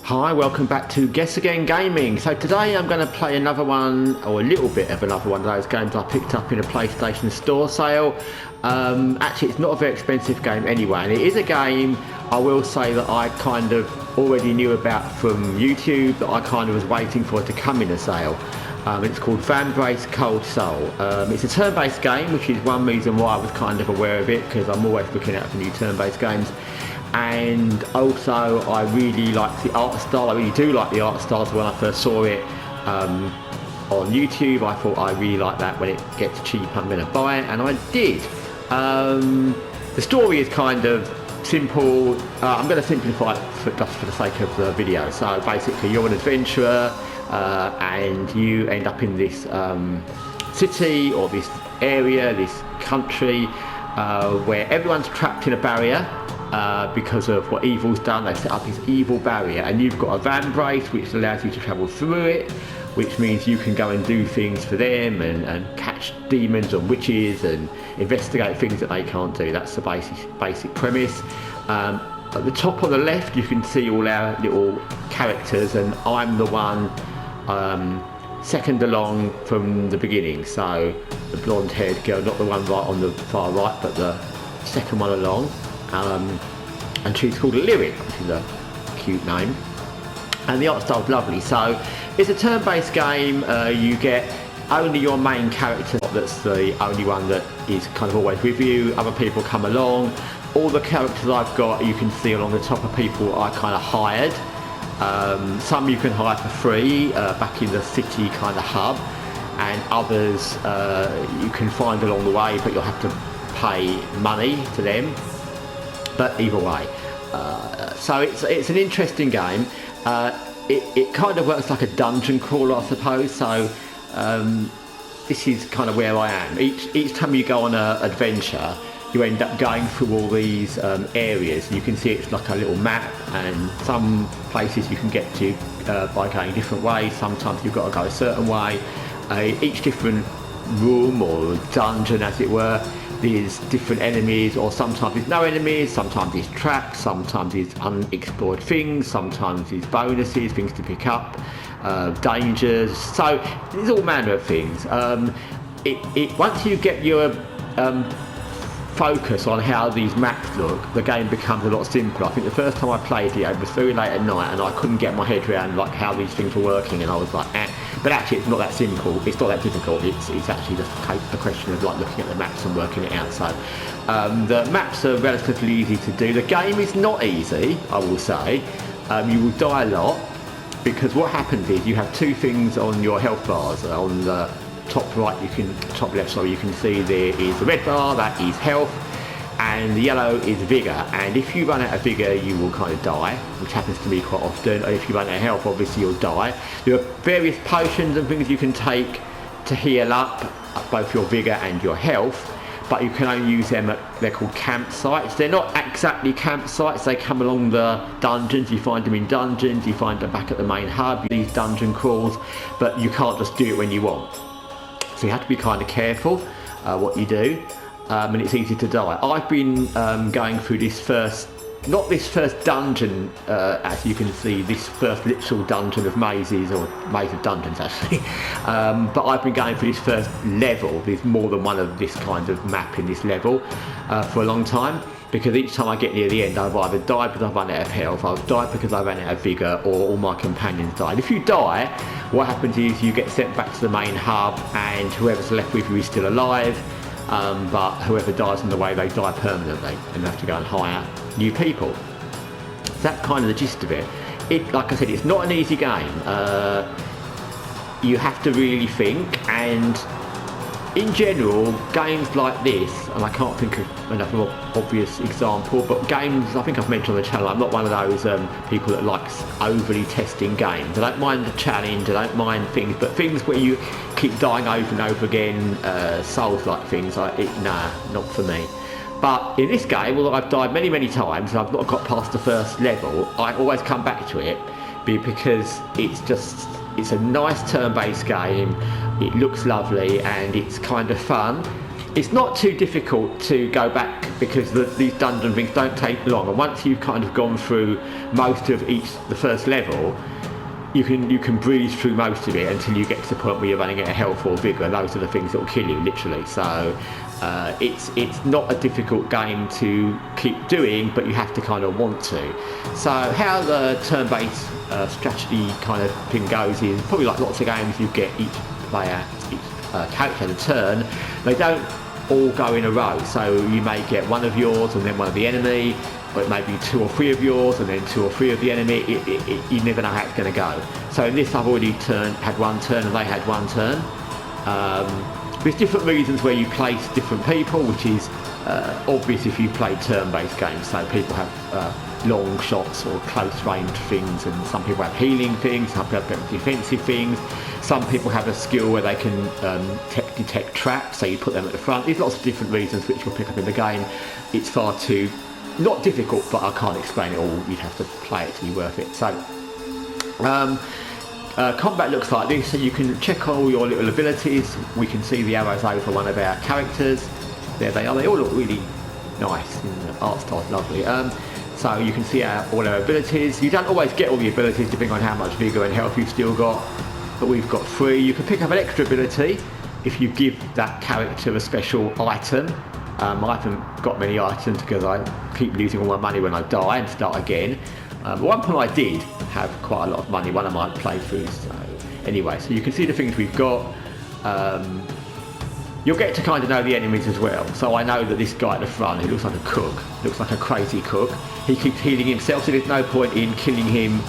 Hi, welcome back to Guessagaingaming. So today I'm going to play another one, or a little bit of another one of those games I picked up in a PlayStation Store sale. Actually, it's not a very expensive game anyway, and it is a game I will say that I kind of already knew about from YouTube, that I kind of was waiting for it to come in a sale. It's called Vambrace Cold Soul. It's a turn-based game, which is one reason why I was kind of aware of it, because I'm always looking out for new turn-based games. And also I really like the art style. I really do like the art style. So when I first saw it on YouTube, I thought I really like that. When it gets cheap, I'm going to buy it, and I did. The story is kind of simple. I'm going to simplify it just for the sake of the video. So basically you're an adventurer and you end up in this city, or this area, this country, where everyone's trapped in a barrier because of what evil's done. They set up this evil barrier, and you've got a Vambrace which allows you to travel through it, which means you can go and do things for them and catch demons and witches and investigate things that they can't do. That's the basic premise. At the top on the left you can see all our little characters, and I'm the one second along from the beginning. So the blonde haired girl, not the one right on the far right, but the second one along. And she's called Lyric, which is a cute name, and the art style's lovely. So it's a turn-based game. You get only your main character, that's the only one that is kind of always with you. Other people come along. All the characters I've got, you can see along the top, of people I kind of hired. Some you can hire for free back in the city kind of hub, and others you can find along the way, but you'll have to pay money to them. But either way, so it's an interesting game. It kind of works like a dungeon crawler, I suppose. So this is kind of where I am. Each time you go on an adventure, you end up going through all these areas. You can see it's like a little map, and some places you can get to by going different ways. Sometimes you've got to go a certain way. Each different room or dungeon, as it were, there's different enemies, or sometimes there's no enemies, sometimes there's traps, sometimes there's unexplored things, sometimes there's bonuses, things to pick up, dangers. So there's all manner of things. Once you get your focus on how these maps look, the game becomes a lot simpler. I think the first time I played it was very late at night, and I couldn't get my head around like how these things were working, and I was like, eh. But actually it's not that simple, it's not that difficult. It's actually just a question of like looking at the maps and working it out. So the maps are relatively easy to do. The game is not easy, I will say. You will die a lot, because what happens is you have two things on your health bars. On the top right, top left, sorry, you can see there is the red bar, that is health, and the yellow is vigor. And if you run out of vigor, you will kind of die, which happens to me quite often. And if you run out of health, obviously you'll die. There are various potions and things you can take to heal up both your vigor and your health, but you can only use them they're called campsites. They're not exactly campsites, they come along the dungeons. You find them in dungeons, you find them back at the main hub, these dungeon crawls, but you can't just do it when you want. So you have to be kind of careful what you do, and it's easy to die. I've been going through not this first dungeon, as you can see, this first literal dungeon of mazes, or maze of dungeons actually, but I've been going through this first level. There's more than one of this kind of map in this level for a long time, because each time I get near the end, I've either died because I've run out of health, I've died because I ran out of vigor, or all my companions died. If you die, what happens is you get sent back to the main hub, and whoever's left with you is still alive, but whoever dies on the way, they die permanently, and you have to go and hire new people. That's kind of the gist of it. Like I said, it's not an easy game. You have to really think, and in general, games like this, and I can't think of another obvious example, but games, I think I've mentioned on the channel, I'm not one of those people that likes overly testing games. I don't mind the challenge, I don't mind things, but things where you keep dying over and over again, Souls-like things, nah, not for me. But in this game, although I've died many times and I've not got past the first level, I always come back to it, because it's a nice turn-based game. It looks lovely and it's kind of fun. It's not too difficult to go back because these dungeon things don't take long, and once you've kind of gone through most of the first level, you can breeze through most of it until you get to the point where you're running out of health or vigour, and those are the things that will kill you, literally. So it's not a difficult game to keep doing, but you have to kind of want to. So how the turn-based strategy kind of thing goes is probably like lots of games. You get each character a turn. They don't all go in a row, so you may get one of yours and then one of the enemy, or it may be 2 or 3 of yours and then 2 or 3 of the enemy. You never know how it's going to go. So in this, I've already had one turn and they had one turn. There's different reasons where you place different people, which is obvious if you play turn-based games. So people have long shots or close range things, and some people have healing things, some people have defensive things. Some people have a skill where they can detect traps, so you put them at the front. There's lots of different reasons which you'll pick up in the game. It's far too, not difficult, but I can't explain it all. You'd have to play it to be worth it. So combat looks like this, so you can check all your little abilities. We can see the arrows over one of our characters. There they are. They all look really nice, and the art style's lovely. So you can see all our abilities. You don't always get all the abilities depending on how much vigour and health you've still got, but we've got 3. You can pick up an extra ability if you give that character a special item. I haven't got many items because I keep losing all my money when I die and start again. But one point I did have quite a lot of money, one of my playthroughs. So anyway, so you can see the things we've got. You'll get to kind of know the enemies as well. So I know that this guy at the front, who looks like a cook, looks like a crazy cook, he keeps healing himself, so there's no point in killing him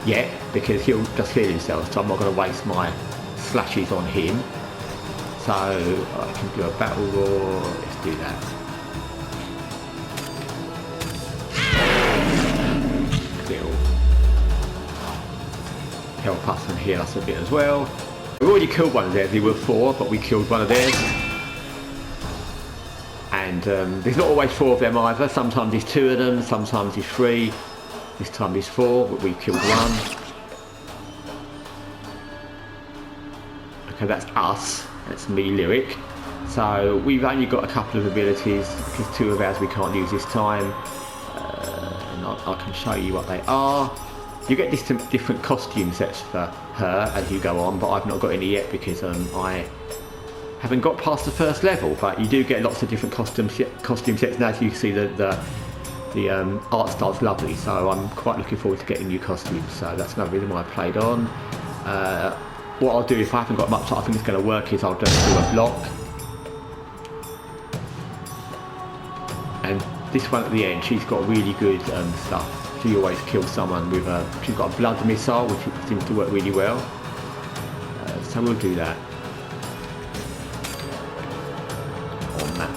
yet, because he'll just heal himself, so I'm not going to waste my slashes on him. So I can do a battle roar. Let's do that. It'll help us and heal us a bit as well. We already killed one of theirs. There were 4, but we killed one of theirs. And there's not always 4 of them either. Sometimes there's 2 of them, sometimes there's 3. This time there's 4, but we killed one. Okay, that's us. That's me, Lyric. So we've only got a couple of abilities, because 2 of ours we can't use this time. And I can show you what they are. You get different costume sets for her as you go on, but I've not got any yet because I haven't got past the first level. But you do get lots of different costume sets, and as you see the art style's lovely, so I'm quite looking forward to getting new costumes. So that's another reason why I played on. What I'll do if I haven't got much that I think it's going to work is I'll just do a block. And this one at the end, she's got really good stuff. She always kills someone with she's got a blood missile, which seems to work really well. So we'll do that. On that.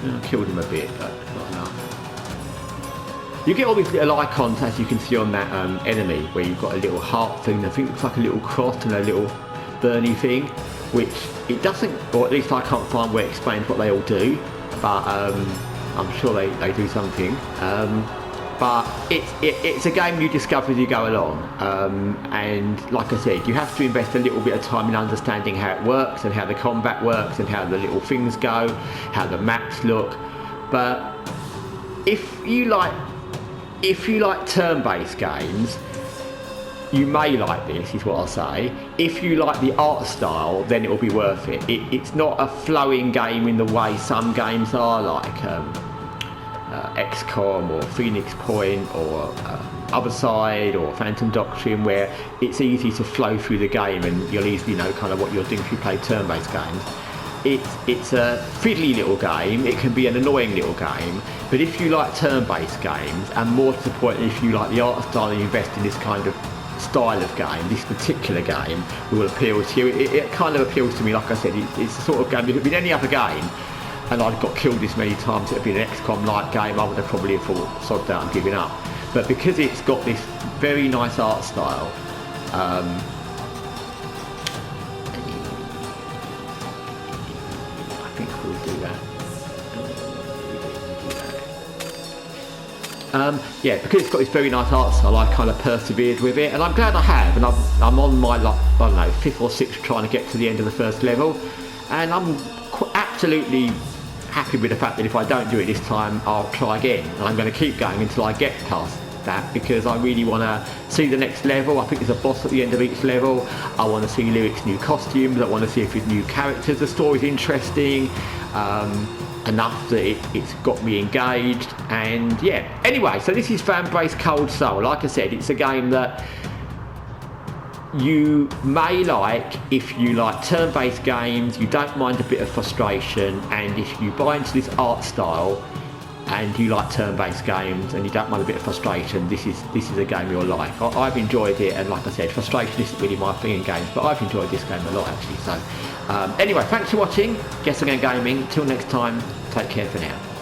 I killed him a bit, but not enough. You get all these little icons, as you can see on that enemy, where you've got a little heart thing. I think it looks like a little cross and a little burny thing, which it doesn't, or at least I can't find where it explains what they all do, but I'm sure they do something. But it's a game you discover as you go along, and like I said, you have to invest a little bit of time in understanding how it works and how the combat works and how the little things go, how the maps look. But if you like turn-based games, you may like this, is what I'll say. If you like the art style, then it will be worth it. It's not a flowing game in the way some games are, like XCOM or Phoenix Point or Other Side or Phantom Doctrine, where it's easy to flow through the game and you'll easily know kind of what you're doing if you play turn-based games. It's a fiddly little game, it can be an annoying little game, but if you like turn-based games, and more to the point, if you like the art style and you invest in this kind of style of game, this particular game will appeal to you. It kind of appeals to me, like I said, it's the sort of game, if it had been any other game, and I'd got killed this many times, it would have been an XCOM-like game, I would have probably thought, sodded out and given up. But because it's got this very nice art style, I think we'll do that. Yeah, because it's got this very nice art style, I kind of persevered with it, and I'm glad I have. And I'm on my, like, I don't know, 5th or 6th trying to get to the end of the first level, and I'm absolutely happy with the fact that if I don't do it this time, I'll try again, and I'm going to keep going until I get past that, because I really want to see the next level. I think there's a boss at the end of each level. I want to see Lyric's new costumes. I want to see if his new characters, the story's interesting enough that it's got me engaged. And yeah, anyway, so this is Vambrace Cold Soul. Like I said, it's a game that you may like if you like turn-based games, you don't mind a bit of frustration, and if you buy into this art style and you like turn-based games and you don't mind a bit of frustration, this is a game you'll like. I've enjoyed it, and like I said, frustration isn't really my thing in games, but I've enjoyed this game a lot actually. So anyway, thanks for watching Guessagaingaming. Till next time, take care for now.